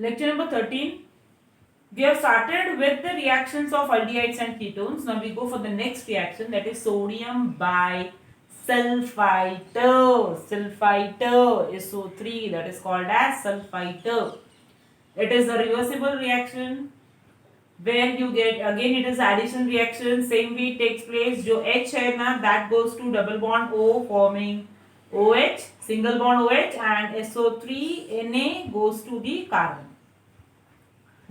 Lecture number 13. We have started with the reactions of aldehydes and ketones. Now we go for the next reaction, that is sodium bisulfite. Sulfite SO3, that is called as sulfite. It is a reversible reaction where you get, again it is addition reaction, same way it takes place. जो H है ना, that goes to double bond O forming OH, single bond OH, and SO3 Na goes to the carbon.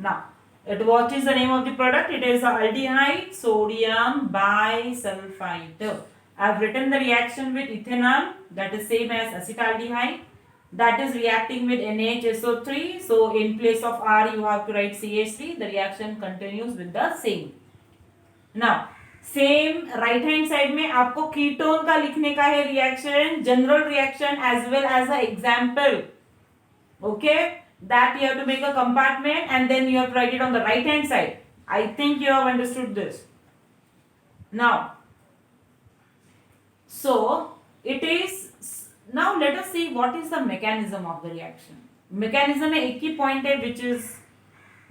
Now, what is the name of the product? It is aldehyde sodium bisulfite. I have written the reaction with ethanol, that is same as acetaldehyde, that is reacting with NaHSO3. So in place of R you have to write CH3. The reaction continues with the same. Now same right hand side में आपको ketone का लिखने का है reaction, general reaction as well as a example. Okay, that you have to make a compartment and then you have to write it on the right hand side. I think you have understood this. Now, so it is, now let us see what is the mechanism of the reaction. Mechanism में एक ही point है which is,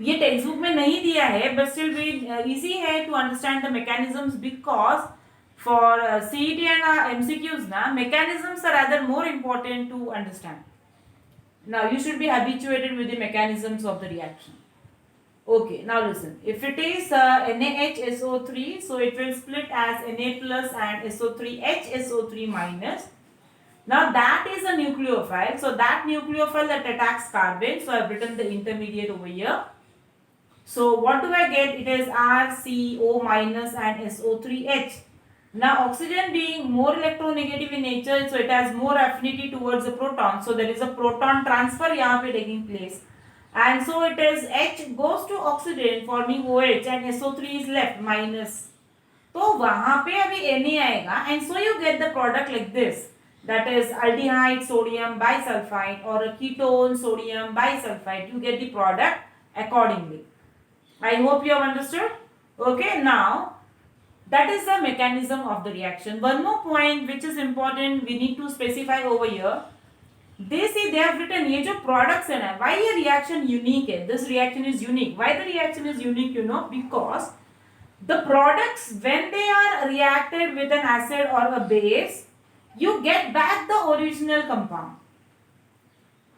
ये text book में नहीं दिया है but still we easy है to understand the mechanisms because for CET and MCQs ना mechanisms are rather more important to understand. Now you should be habituated with the mechanisms of the reaction. Okay, now listen. If it is NaHSO3, so it will split as Na plus and SO3H, SO3 minus. Now that is a nucleophile. So that nucleophile that attacks carbon. So I have written the intermediate over here. So what do I get? It is RCO minus and SO3H. Now oxygen being more electronegative in nature, so it has more affinity towards the proton. So there is a proton transfer यहाँ पे taking place. And so it is H goes to oxygen forming OH and SO3 is left minus. तो वहाँ पे अभी Na आएगा and so you get the product like this. That is aldehyde sodium bisulfite or a ketone sodium bisulfite. You get the product accordingly. I hope you have understood. Okay, now that is the mechanism of the reaction. One more point which is important we need to specify over here. They say they have written ये जो products है ना, why ये reaction unique है? This reaction is unique. Why the reaction is unique? You know, because the products when they are reacted with an acid or a base, you get back the original compound.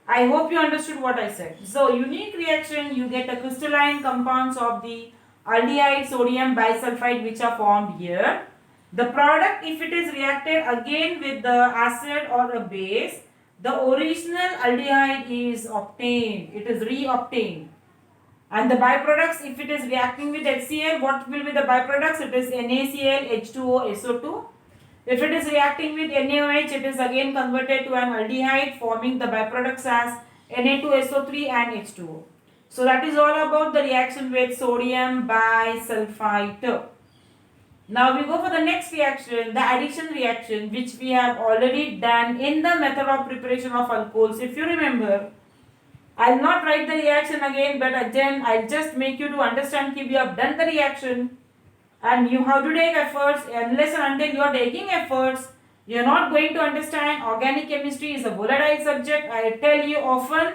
I hope you understood what I said. So unique reaction, you get a crystalline compounds of the aldehyde sodium bisulfite which are formed here. The product, if it is reacted again with the acid or a base, the original aldehyde is obtained. It is re-obtained. And the byproducts, if it is reacting with HCl, what will be the byproducts? It is NaCl, H2O, SO2. If it is reacting with NaOH, it is again converted to an aldehyde, forming the byproducts as Na2SO3 and H2O. So that is all about the reaction with sodium bisulfite. Now we go for the next reaction, the addition reaction, which we have already done in the method of preparation of alcohols. If you remember, I will not write the reaction again, but again I will just make you to understand that we have done the reaction. And you have to take efforts. Unless and until you are taking efforts, you are not going to understand. Organic chemistry is a volatile subject. I tell you often.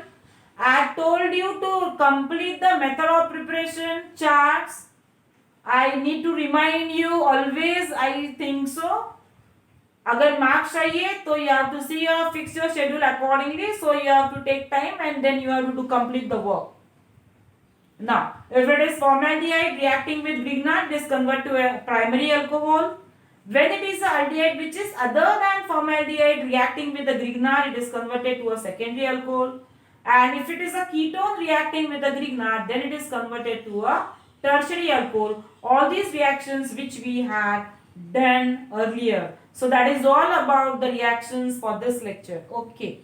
I told you to complete the method of preparation charts. I need to remind you always. I think so. अगर marks चाहिए तो you have to see or fix your schedule accordingly. So you have to take time and then you have to complete the work. Now, if it is formaldehyde reacting with Grignard, this convert to a primary alcohol. When it is a aldehyde which is other than formaldehyde reacting with the Grignard, it is converted to a secondary alcohol. And if it is a ketone reacting with the Grignard, then it is converted to a tertiary alcohol. All these reactions which we had done earlier. So that is all about the reactions for this lecture. Okay.